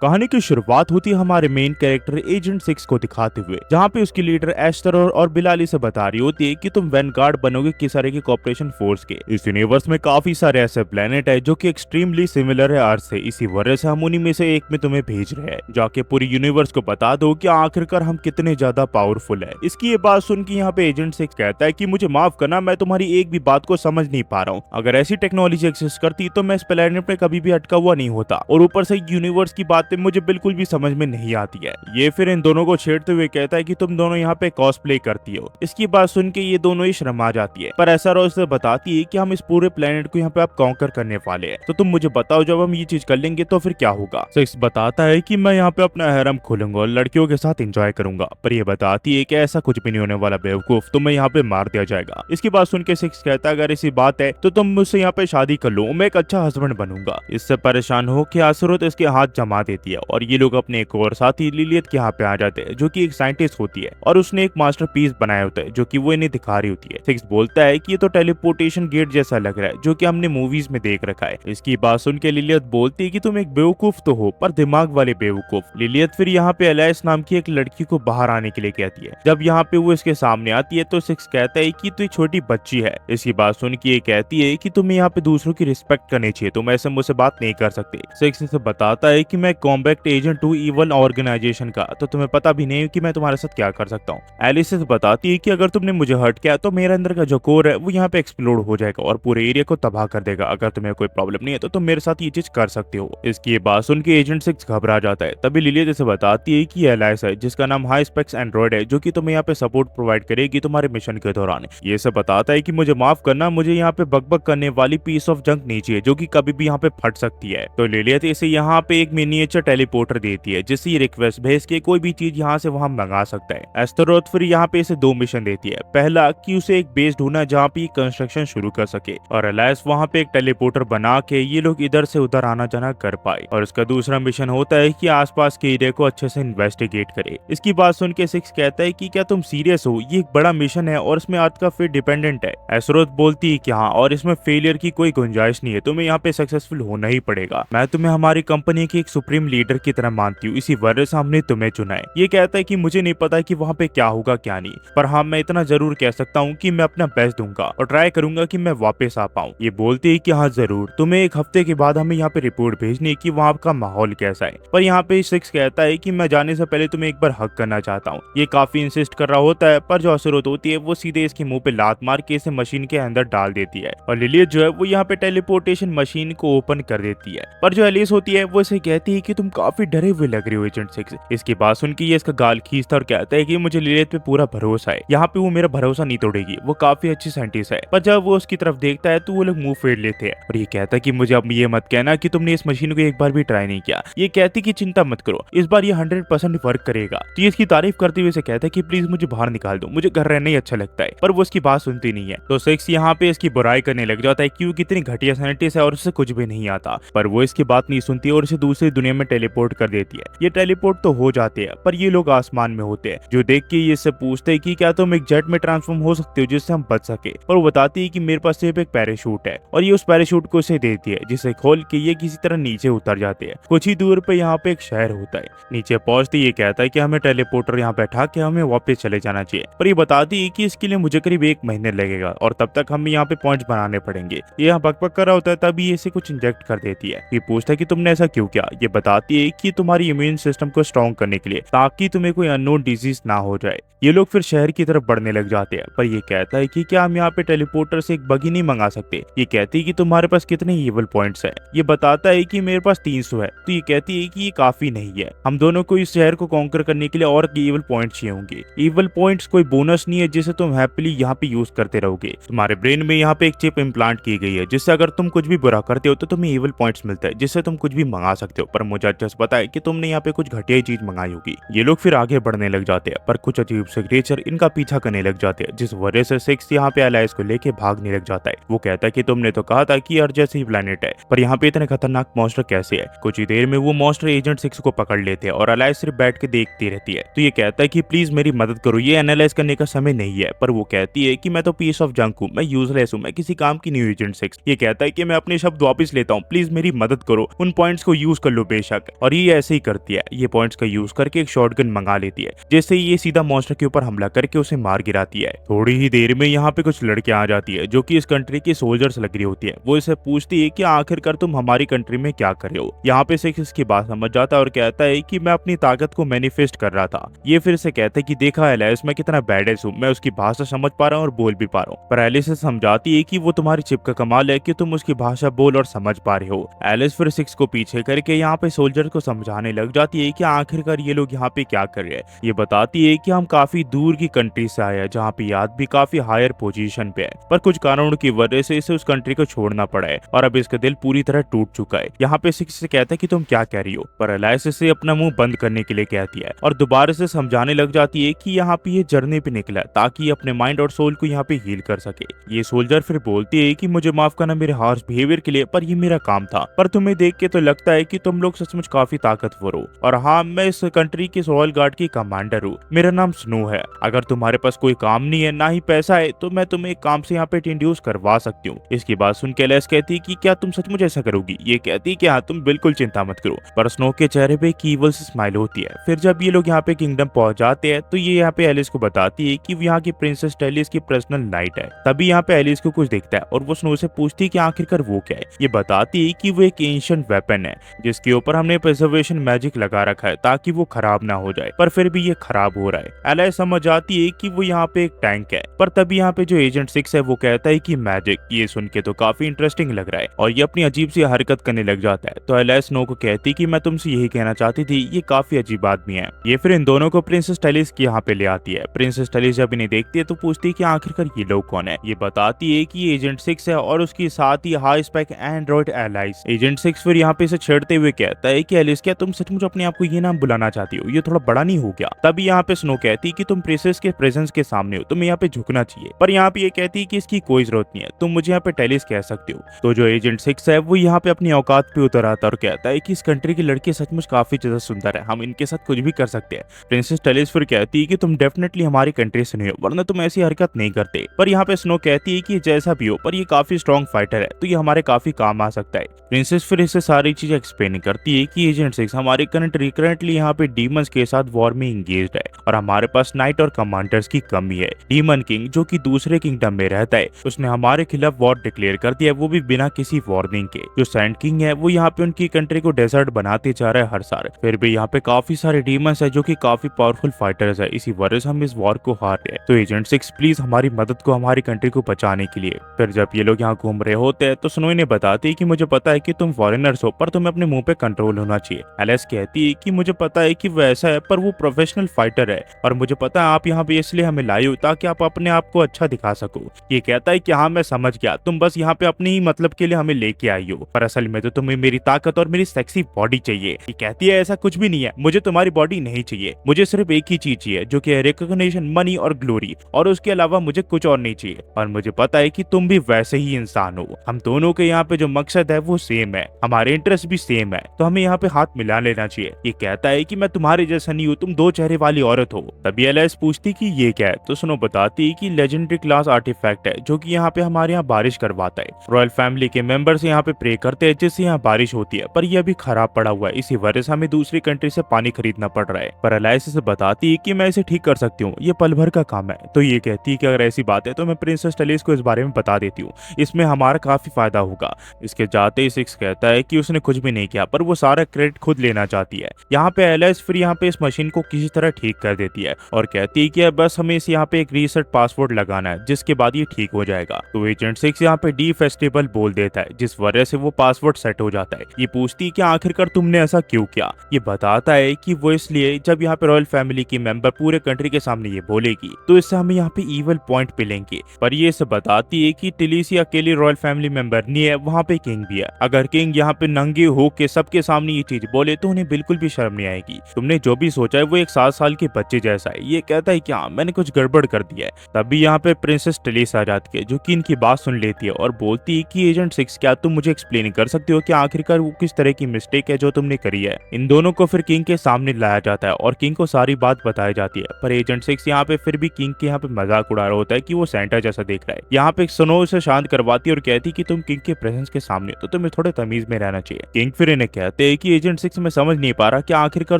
कहानी की शुरुआत होती है हमारे मेन कैरेक्टर एजेंट 6 को दिखाते हुए, जहाँ पे उसकी लीडर एस्टर और बिलाली से बता रही होती है कि तुम वैनगार्ड बनोगे किसारे की कॉर्पोरेशन फोर्स के। इस यूनिवर्स में काफी सारे ऐसे प्लेनेट है जो कि एक्सट्रीमली सिमिलर है अर्थ से, इसी वजह से हम उन्हीं में से एक में तुम्हें भेज रहे हैं। जाके पूरी यूनिवर्स को बता दो कि आखिरकार हम कितने ज्यादा पावरफुल है। इसकी ये बात सुन के यहाँ पे एजेंट 6 कहता है कि मुझे माफ करना, मैं तुम्हारी एक भी बात को समझ नहीं पा रहा हूँ। अगर ऐसी टेक्नोलॉजी एक्सिस्ट करती तो मैं इस प्लेनेट पे कभी भी अटका हुआ नहीं होता, और ऊपर से यूनिवर्स की बातें मुझे बिल्कुल भी समझ में नहीं आती है। ये फिर इन दोनों को छेड़ते हुए कहता है कि तुम दोनों यहाँ पे कॉस्प्ले करती हो। इसकी बात सुन के ये दोनों ही शर्मा जाती है, पर ऐसा रोज से बताती है कि हम इस पूरे प्लेनेट को यहाँ पे आप कॉन्कर करने वाले हैं, तो तुम मुझे बताओ जब हम ये चीज कर लेंगे तो फिर क्या होगा। सिक्स बताता है कि मैं यहाँ पे अपना हैरम खोलूंगा और लड़कियों के साथ एंजॉय करूंगा, पर ये बताती है कि ऐसा कुछ भी नहीं होने वाला बेवकूफ, तुम्हें यहाँ पे मार दिया जाएगा। इसकी बात सुन के सिक्स कहता है अगर ऐसी बात है तो तुम मुझसे यहाँ पे शादी कर लो, मैं एक अच्छा हस्बैंड बनूंगा। इससे परेशान हो के आसुरत इसके हाथ जमा देती है और ये लोग अपने एक और साथी लिलियत के यहाँ पे आ जाते हैं, जो कि एक साइंटिस्ट होती है और उसने एक मास्टरपीस बनाया होता है जो कि वो इन्हें दिखा रही होती है। सिक्स बोलता है कि ये तो टेलीपोर्टेशन गेट जैसा लग रहा है जो कि हमने मूवीज में देख रखा है। इसकी बात सुन के लिलियत बोलती है कि तुम एक बेवकूफ तो हो, पर दिमाग वाले बेवकूफ। लिलियत फिर यहाँ पे एलाइस नाम की एक लड़की को बाहर आने के लिए कहती है। जब यहाँ पे वो इसके सामने आती है तो सिक्स कहता है कि तू एक छोटी बच्ची है। इसकी बात सुन के ये कहती है कि तुम्हें यहाँ पे दूसरों की रिस्पेक्ट करनी चाहिए, तुम ऐसे मुझसे बात नहीं कर सकते। सिक्स इसे बताता है कि मैं कॉम्बैक्ट एजेंट हूँ इवन ऑर्गेनाइजेशन का, तो तुम्हें पता भी नहीं कि मैं तुम्हारे साथ क्या कर सकता हूँ। एलिस इसे बताती है कि अगर तुमने मुझे हर्ट किया तो मेरे अंदर का जो कोर है वो यहाँ पे एक्सप्लोड हो जाएगा और पूरे एरिया को तबाह कर देगा। अगर तुम्हें कोई प्रॉब्लम नहीं है तो तुम मेरे साथ ये चीज कर सकते हो। इसकी ये बात सुन के एजेंट 6 घबरा जाता है। तभी लिलियत इसे बताती है कि एलाइस है जिसका नाम हाई स्पेक्स एंड्रॉइड है, जो कि तुम्हें यहाँ पे सपोर्ट प्रोवाइड करेगी तुम्हारे मिशन के दौरान। ये सब बताता है कि मुझे माफ करना, मुझे यहाँ पे बकबक करने वाली पीस ऑफ जंक नहीं चाहिए जो कि कभी भी यहाँ पे फट सकती है। तो लिलियत इसे यहाँ पे एक मिनिएचर टेलीपोर्टर देती है जिससे ये रिक्वेस्ट भेज के कोई भी चीज यहाँ से वहां मंगा सकता है। एस्टेरोथ फिर यहाँ पे इसे 2 मिशन देती है। पहला कि उसे एक बेस ढूंढना जहाँ पे कंस्ट्रक्शन शुरू कर सके, और एलाइस वहाँ पे एक टेलीपोर्टर बना के ये लोग इधर से उधर आना जाना कर पाए। और उसका दूसरा मिशन होता है कि आसपास के एरिया को अच्छे से इन्वेस्टिगेट करे। इसकी बात सुन के सिक्स कहता है कि क्या तुम सीरियस हो, ये एक बड़ा मिशन है और इसमें अर्थ का फेट डिपेंडेंट है। एस्टेरोथ बोलती है कि हाँ, और इसमें फेलियर की कोई गुंजाइश नहीं है, तुम्हें यहाँ पे सक्सेसफुल होना ही पड़ेगा। मैं तुम्हें हमारी कंपनी की एक सुप्रीम लीडर की तरह मानती हूँ, इसी वजह से हमने तुम्हें चुना है। ये कहता है कि मुझे नहीं पता कि वहाँ पे क्या होगा क्या नहीं, पर हाँ मैं इतना जरूर कह सकता हूँ कि मैं अपना बेस्ट दूंगा और ट्राई करूंगा कि मैं वापस आ पाऊँ। ये बोलती है कि हाँ जरूर, तुम्हें 1 हफ्ते के बाद हमें यहाँ पे रिपोर्ट भेजनी है कि वहाँ का माहौल कैसा है। पर यहाँ पे सिक्स कहता है कि मैं जाने से पहले तुम्हें एक बार हक करना चाहता हूँ। ये काफी इंसिस्ट कर रहा होता है, पर जो असुरत होती है वो सीधे इसके मुंह पे लात मार के इसे मशीन के अंदर डाल देती है और लिलियत जो है वो यहाँ पे टेलीपोर्टेशन मशीन को ओपन कर देती है। पर जो एलिस होती है वो इसे कहती है कि तुम काफी डरे हुए लग रहे हो एजेंट 6। इसकी बात सुन के ये इसका गाल खींचता और कहता है कि मुझे लिलियत पे पूरा भरोसा है, यहाँ पे वो मेरा भरोसा नहीं तोड़ेगी, वो काफी अच्छी साइंटिस्ट है। पर जब वो उसकी तरफ देखता है तो वो लोग मुंह फेर लेते हैं और ये कहता है कि मुझे अब ये मत कहना कि तुमने इस मशीन को एक बार भी ट्राई नहीं किया। ये कहती कि चिंता मत करो, इस बार ये 100% वर्क करेगा। तो ये इसकी तारीफ करते हुए कहता है कि प्लीज मुझे बाहर निकाल दो, मुझे घर रहना ही अच्छा लगता है। पर वो उसकी बात सुनती नहीं है। तो सिक्स यहाँ पे इसकी बुराई करने लग जाता है कि वो कितनी घटिया साइंटिस्ट है और उससे कुछ भी नहीं आता। पर वो इसकी बात नहीं सुनती और इसे दूसरी दुनिया में टेलीपोर्ट कर देती है। ये टेलीपोर्ट तो हो जाते हैं, पर ये लोग आसमान में होते हैं, जो देख के ये इससे पूछते हैं कि क्या तुम एक जेट में ट्रांसफॉर्म हो सकते हो जिससे हम बच सके। और वो बताती है कि मेरे पास सिर्फ एक पैराशूट है, और ये उस पैराशूट को इसे देती है, जिसे खोल के ये किसी तरह नीचे उतर जाते हैं। कुछ ही दूर पे यहाँ पे एक शहर होता है। नीचे पहुंचते ये कहता है कि हमें टेलीपोर्टर यहाँ बैठा के हमें वापस चले जाना चाहिए। पर ये बताती है कि इसके लिए मुझे करीब 1 महीने लगेगा और तब तक हमें यहाँ पे पॉइंट्स बनाने पड़ेंगे। ये यहाँ बकबक कर रहा होता है, तभी इसे कुछ इंजेक्ट कर देती है। ये पूछता है कि तुमने ऐसा क्यों किया। ये बताती है कि तुम्हारी इम्यून सिस्टम को स्ट्रॉन्ग करने के लिए, ताकि तुम्हें कोई अननोन डिजीज ना हो जाए। ये लोग फिर शहर की तरफ बढ़ने लग जाते हैं, पर ये कहता है कि क्या हम यहाँ पे टेलीपोर्टर से एक बगी नहीं मंगा सकते। ये कहती है कि तुम्हारे पास कितने ईवल पॉइंट्स है। ये बताता है कि मेरे पास 300 है। तो ये कहती है कि ये काफी नहीं है, हम दोनों को इस शहर को कॉन्कर करने के लिए और ईवल पॉइंट्स चाहिए होंगे। ईवल पॉइंट्स कोई बोनस नहीं है जिसे तुम हैप्पीली यहाँ पे यूज करते रहोगे। तुम्हारे ब्रेन में यहाँ पे एक चिप इम्प्लांट की गई है, जिससे अगर तुम कुछ भी बुरा करते हो तो तुम्हें ईवल पॉइंट्स मिलता है, जिससे तुम कुछ भी मंगा सकते हो। पर मुझे अच्छे से पता है कि तुमने यहाँ पे कुछ घटिया चीज मंगाई होगी। ये लोग फिर आगे बढ़ने लग जाते हैं, पर कुछ अजीब से क्रिएचर इनका पीछा करने लग जाते हैं, जिस वजह से सिक्स यहाँ पे एलाइस को लेके भागने लग जाता है। वो कहता है कि तुमने तो कहा था कि अर्थ जैसे ही प्लेनेट है, पर यहाँ पे इतने खतरनाक मॉन्स्टर कैसे है। कुछ ही देर में वो मॉन्स्टर एजेंट 6 को पकड़ लेते हैं और एलाइस सिर्फ बैठ के देखती रहती है। तो ये कहता है कि प्लीज मेरी मदद करो, ये एनालाइज करने का समय नहीं है। पर वो कहती है कि मैं तो पीस ऑफ जंक हूँ, मैं यूजलेस हूँ, मैं किसी काम की नहीं हूँ एजेंट 6। ये कहता है कि मैं अपने शब्द वापस लेता हूँ, प्लीज मेरी मदद करो, उन पॉइंट्स को यूज कर लो बेशक। बेशक, और ये ऐसे ही करती है। ये पॉइंट्स का यूज करके एक शॉटगन मंगा लेती है, जिससे ये सीधा मॉन्स्टर के ऊपर हमला करके उसे मार गिराती है। थोड़ी ही देर में यहाँ पे कुछ लड़कियां आ जाती है जो कि इस कंट्री की सोल्जर्स लग रही होती है। वो इसे पूछती है कि आखिरकार तुम हमारी कंट्री में क्या कर रहे हो। यहाँ पे सिक्स इसकी बात समझ जाता है और कहता है कि मैं अपनी ताकत को मैनिफेस्ट कर रहा था। ये फिर से कहते हैं कि देखा एलिस, मैं कितना बैडेस हूँ, मैं उसकी भाषा समझ पा रहा हूँ और बोल भी पा रहा हूँ। पर एलिस से समझाती है कि वो तुम्हारी चिप का कमाल है कि तुम उसकी भाषा बोल और समझ पा रहे हो। एलिस फिर सिक्स को पीछे करके यहाँ पे सोल्जर को समझाने लग जाती है कि आखिरकार ये लोग यहाँ पे क्या कर रहे हैं। ये बताती है कि हम काफी दूर की कंट्री से आए हैं, जहाँ पे याद भी काफी हायर पोजीशन पे है, पर कुछ कारणों की वजह से इसे उस कंट्री को छोड़ना पड़ा है और अब इसका दिल पूरी तरह टूट चुका है। यहाँ पे सिक्स से कहता है कि तुम क्या कह रही हो, पर एलिस इसे अपना मुंह बंद करने के लिए कहती है और दोबारा से समझाने लग जाती है कि यहाँ पे ये जर्नी पे निकला है ताकि ये अपने माइंड और सोल को यहाँ पे हील कर सके। ये सोल्जर फिर बोलती है कि मुझे माफ करना मेरे हार्श बिहेवियर के लिए, पर ये मेरा काम था। पर तुम्हें देख के तो लगता है कि तुम लोग सचमुच काफी ताकतवर हो, और हाँ, मैं इस कंट्री की रॉयल गार्ड की कमांडर हूँ। मेरा नाम स्नो है। अगर तुम्हारे पास कोई काम नहीं है, ना ही पैसा है, तो मैं तुम्हें एक काम से यहाँ पे इंट्रोड्यूस करवा सकती हूँ। इसकी बात सुन के एलिस कहती है कि क्या तुम सचमुच ऐसा करोगी। ये कहती है कि हाँ, तुम बिल्कुल चिंता मत करो। पर स्नो के चेहरे पे एक ईवल सी स्माइल होती है। फिर जब ये लोग यहाँ पे किंगडम पहुंच जाते हैं तो ये यहाँ पे एलिस को बताती है कि यहाँ की प्रिंसेस टेलिस की पर्सनल नाइट है। तभी यहाँ पे एलिस को कुछ दिखता है और वो स्नो से पूछती है कि आखिरकार वो क्या है। ये बताती है कि वो एक एंशिएंट वेपन है जिसके ऊपर हमने प्रिजर्वेशन मैजिक लगा रखा है ताकि वो खराब ना हो जाए, पर फिर भी ये खराब हो रहा है। एलिस समझ जाती है कि वो यहाँ पे एक टैंक है, पर तभी यहाँ पे जो एजेंट 6 है वो कहता है कि मैजिक। ये सुन के तो काफी इंटरेस्टिंग लग रहा है और ये अपनी अजीब सी हरकत करने लग जाता है। तो एलिस स्नो को कहती कि मैं तुमसे यही कहना चाहती थी, ये काफी अजीब आदमी है। ये फिर इन दोनों को प्रिंसेस टेलिस की यहाँ पे ले आती है। प्रिंसेस टेलिस जब इन्हें देखती है तो पूछती है कि आखिरकार ये लोग कौन है। ये बताती है कि एजेंट 6 है और उसके साथ ही high spec android allies. Agent 6 फिर यहाँ पे इसे छेड़ते हुए कहता है कि एलिस, क्या तुम सचमुच अपने आप को ये नाम बुलाना चाहती हो? ये थोड़ा बड़ा नहीं हो गया? तभी यहाँ पे स्नो कहती है कि तुम प्रिंसेस के प्रेजेंस के सामने हो, तुम्हें यहाँ पे झुकना चाहिए। पर यहाँ पे ये कहती है कि इसकी कोई जरूरत नहीं है, तुम मुझे यहाँ पे टेलिस कह सकते हो। तो जो एजेंट 6 है वो यहाँ पे अपनी औकात पे उतर आता है और कहता है कि इस कंट्री की लड़की सचमुच काफी ज्यादा सुंदर है, हम इनके साथ कुछ भी कर सकते हैं। प्रिंसेस टेलिस फिर कहती है कि तुम डेफिनेटली हमारी कंट्री से नहीं हो, वरना तुम ऐसी हरकत नहीं करते। पर यहाँ पे स्नो कहती है कि जैसा भी हो, पर ये काफी स्ट्रॉन्ग फाइटर है, तो ये हमारे काफी काम आ सकता है। प्रिंसेस फिर इसे सारी चीजें एक्सप्लेन करती है कि एजेंट 6, हमारी कंट्री करंटली यहाँ पे डीमंस के साथ वॉर में इंगेज्ड है और हमारे पास नाइट और कमांडर्स की कमी है। डीमन किंग जो कि दूसरे किंगडम में रहता है, उसने हमारे खिलाफ वॉर डिक्लेयर कर दिया, वो भी बिना किसी वार्निंग के। जो सैंड किंग है वो यहाँ पे उनकी कंट्री को डेजर्ट बनाते जा रहा है हर साल। फिर भी यहाँ पे काफी सारे डीमंस है जो कि काफी पावरफुल फाइटर्स है, इसी वजह से हम इस वॉर को हार रहे हैं। तो एजेंट 6 प्लीज हमारी मदद को हमारी कंट्री को बचाने के लिए। फिर जब ये लोग यहाँ घूम रहे होते हैं तो स्नो इन्हें बताती है कि मुझे पता है कि तुम फॉरेनर्स हो, पर तुम्हें अपने मुंह पे कंट्रोल होना चाहिए। एलिस कहती है कि मुझे पता है कि वैसा है, पर वो प्रोफेशनल फाइटर है और मुझे पता है आप यहाँ पे इसलिए हमें लाई हो ताकि आप अपने आप को अच्छा दिखा सको। ये कहता है कि हाँ, मैं समझ गया, तुम बस यहाँ पे अपने ही मतलब के लिए हमें लेके आई हो, पर असल में तो तुम्हें मेरी ताकत और मेरी सेक्सी बॉडी चाहिए। ये कहती है ऐसा कुछ भी नहीं है, मुझे तुम्हारी बॉडी नहीं चाहिए, मुझे सिर्फ एक ही चीज चाहिए जो कि रिकॉग्निशन, मनी और ग्लोरी, और उसके अलावा मुझे कुछ और नहीं चाहिए। और मुझे पता है कि तुम भी वैसे ही इंसान हो, हम दोनों के यहाँ पे जो मकसद है वो सेम है, हमारे इंटरेस्ट भी सेम है, तो हमें यहाँ पे हाथ मिला लेना चाहिए। ये कहता है कि मैं तुम्हारे जैसा नहीं हूँ, तुम दो चेहरे वाली औरत हो। तभी एलिस पूछती कि ये क्या है, तो स्नो बताती है कि लेजेंडरी क्लास आर्टिफैक्ट है जो कि यहाँ पे हमारे यहाँ बारिश करवाता है। रॉयल फैमिली के मेंबर्स यहाँ पे प्रे करते हैं जिससे यहाँ बारिश होती है, पर यह अभी खराब पड़ा हुआ है, इसी वजह से हमें दूसरी कंट्री से पानी खरीदना पड़ रहा है। पर एलिस इसे बताती है कि मैं इसे ठीक कर सकती हूँ, ये पल भर का काम है। तो ये कहती है कि अगर ऐसी बात है तो मैं प्रिंसेस टेलिस को इस बारे में बता देती हूँ, इसमें हमारा काफी फायदा होगा। इसके जाते ही सिक्स कहता है कि उसने कुछ भी नहीं किया, पर वो सारा क्रेडिट खुद लेना चाहती है। यहाँ पे एलिस फिर यहाँ पे इस मशीन को किसी तरह ठीक कर देती है और कहती है कि बस हमें इस यहाँ पे एक रीसेट पासवर्ड लगाना है जिसके बाद ये ठीक हो जाएगा। तो एजेंट 6 यहाँ पे डी फेस्टिवल बोल देता है जिस वजह से वो पासवर्ड सेट हो जाता है। ये पूछती है कि आखिरकार तुमने ऐसा क्यों किया। ये बताता है कि वो इसलिए जब यहाँ पे रॉयल फैमिली की मेंबर पूरे कंट्री के सामने ये बोलेगी तो इससे हमें यहाँ पे ईवल पॉइंट मिलेंगे। पर ये इसे बताती है कि टिलिसी अकेली रॉयल फैमिली मेंबर नहीं है, वहाँ पे किंग भी है। अगर किंग यहाँ पे नंगे हो के सबके सामने ये चीज बोले तो उन्हें बिल्कुल भी शर्म नहीं आएगी। तुमने जो भी सोचा है वो एक 7 साल के बच्चे जैसा है। ये कहता है क्या मैंने कुछ गड़बड़ कर दिया है। तभी यहाँ पे प्रिंसेस टेलिस आ जाती है जो कि इनकी बात सुन लेती है और बोलती है कि एजेंट 6 क्या तुम मुझे एक्सप्लेन कर सकते हो कि आखिरकार वो किस तरह की मिस्टेक है जो तुमने करी है। इन दोनों को फिर किंग के सामने लाया जाता है और किंग को सारी बात बताई जाती है। पर एजेंट 6 यहाँ पे फिर भी किंग के यहाँ पे मजाक उड़ा रहा होता है कि वो सेंटा जैसा देख रहा है। यहाँ पे स्नो से शांत करवाती है और कहती कि तुम किंग के प्रेजेंस के सामने तो तुम्हें थोड़े तमीज में रहना चाहिए। किंग फिर इन्हें कहता कहते हैं कि एजेंट 6 मैं समझ नहीं पा रहा कि आखिरकार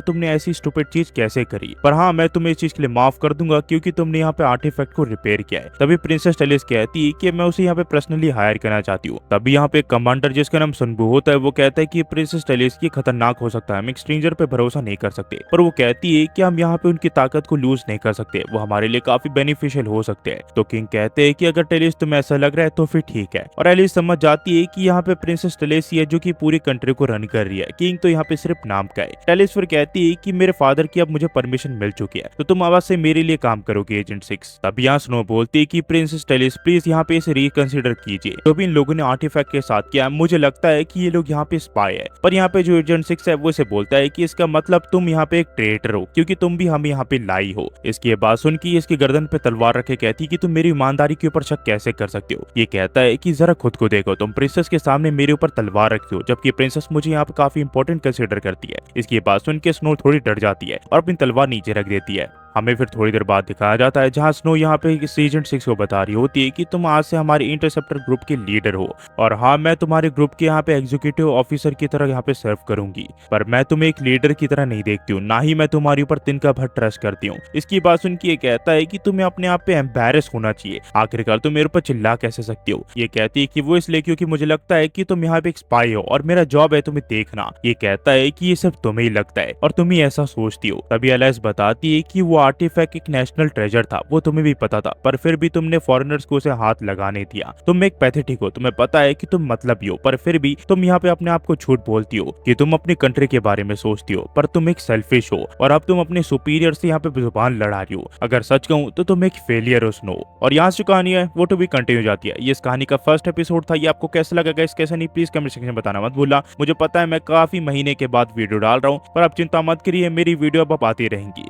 तुमने ऐसी स्टूपिड चीज कैसे करी, पर हाँ मैं तुम्हें इस चीज के लिए माफ कर दूंगा क्योंकि तुमने यहाँ पे आर्टिफैक्ट को रिपेयर किया है। तभी प्रिंसेस टेलिस कहती है कि मैं उसे यहाँ पे पर्सनली हायर करना चाहती हूँ। तभी यहाँ पे कमांडर जिसका नाम सुनबू होता है वो कहता है कि प्रिंसेस टेलिस की खतरनाक हो सकता है, हम एक स्ट्रेंजर पे भरोसा नहीं कर सकते, पर वो कहती है कि हम यहाँ पे उनकी ताकत को लूज नहीं कर सकते, वो हमारे लिए काफी बेनिफिशियल हो सकते हैं। तो किंग कहते हैं कि अगर टेलिस तुम्हें ऐसा लग रहा है तो फिर ठीक है, और एलिस समझ जाती है कि यहाँ पे प्रिंसेस टेलिस ही है जो कि पूरी कंट्री को रन कर रही है, किंग तो यहाँ पे सिर्फ नाम का है। टेलिस फिर कहती है कि मेरे फादर की अब मुझे परमिशन मिल चुकी है, तो तुम आवाज से मेरे लिए काम करोगे एजेंट 6। तब यहाँ स्नो बोलती है कि प्रिंसेस टेलिस प्लीज यहाँ पे इसे रिकंसिडर कीजिए, जो भी इन लोगों ने आर्टिफैक्ट के साथ किया मुझे लगता है कि ये लोग यहाँ पे स्पाई है। पर यहाँ पे जो एजेंट 6 है वो इसे बोलता है कि इसका मतलब तुम यहाँ पे एक ट्रेटर हो क्योंकि तुम भी हम यहाँ पे लाई हो। इसकी बात सुन की इसकी गर्दन पे तलवार रखे कहती कि तुम मेरी ईमानदारी के ऊपर शक कैसे कर सकते हो। ये कहता है कि जरा खुद को देखो, तुम प्रिंसेस के सामने मेरे ऊपर तलवार रखते हो जबकि प्रिंसेस मुझे यहाँ पे काफी इंपॉर्टेंट कंसिडर करती है। इसकी बात सुन के स्नो थोड़ी डर जाती है और अपनी तलवार नीचे रख देती है। हमें फिर थोड़ी देर बाद दिखाया जाता है जहां स्नो यहाँ पे एजेंट 6 को बता रही होती है कि तुम आज से हमारे इंटरसेप्टर ग्रुप के लीडर हो और हाँ मैं तुम्हारे ग्रुप के यहाँ पे एग्जीक्यूटिव ऑफिसर की तरह यहाँ पे सर्व करूंगी, पर मैं तुम्हें एक लीडर की तरह नहीं देखती हूँ, ना ही मैं तुम्हारे ऊपर तिनका भर ट्रस्ट करती हूँ। इसकी बात सुन के ये कहता है कि तुम्हें अपने आप पे एम्बैरेस होना चाहिए, आखिरकार तुम मेरे ऊपर चिल्ला कैसे सकती हो। ये कहती है कि वो इसलिए क्योंकि मुझे लगता है कि तुम यहाँ पे एक स्पाई हो और मेरा जॉब है तुम्हें देखना। ये कहता है कि ये सिर्फ तुम्हें ही लगता है और तुम ही ऐसा सोचती हो। तभी एलिस बताती है कि वो आर्टिफैक्ट एक नेशनल ट्रेजर था, वो तुम्हें भी पता था, पर फिर भी तुमने फॉरेनर्स को उसे हाथ लगाने दिया। तुम एक पैथेटिक हो, तुम्हें पता है कि तुम मतलबी हो, पर फिर भी तुम यहाँ पे अपने आप को झूठ बोलती हो कि तुम अपनी कंट्री के बारे में सोचती हो, पर तुम एक सेल्फिश हो और अब तुम अपने सुपीरियर से यहाँ पे जुबान लड़ा रही हो। अगर सच कहूँ तो तुम एक फेलियर हो स्नो। और यहाँ से कहानी है वो टू भी कंटिन्यू जाती है। ये इस कहानी का फर्स्ट एपिसोड था, ये आपको कैसा लगा गाइस, कैसा नहीं प्लीज कमेंट सेक्शन में बताना मत भूलना। मुझे पता है मैं काफी महीने के बाद वीडियो डाल रहा हूँ, पर आप चिंता मत करिए, मेरी वीडियो अब आती रहेंगी।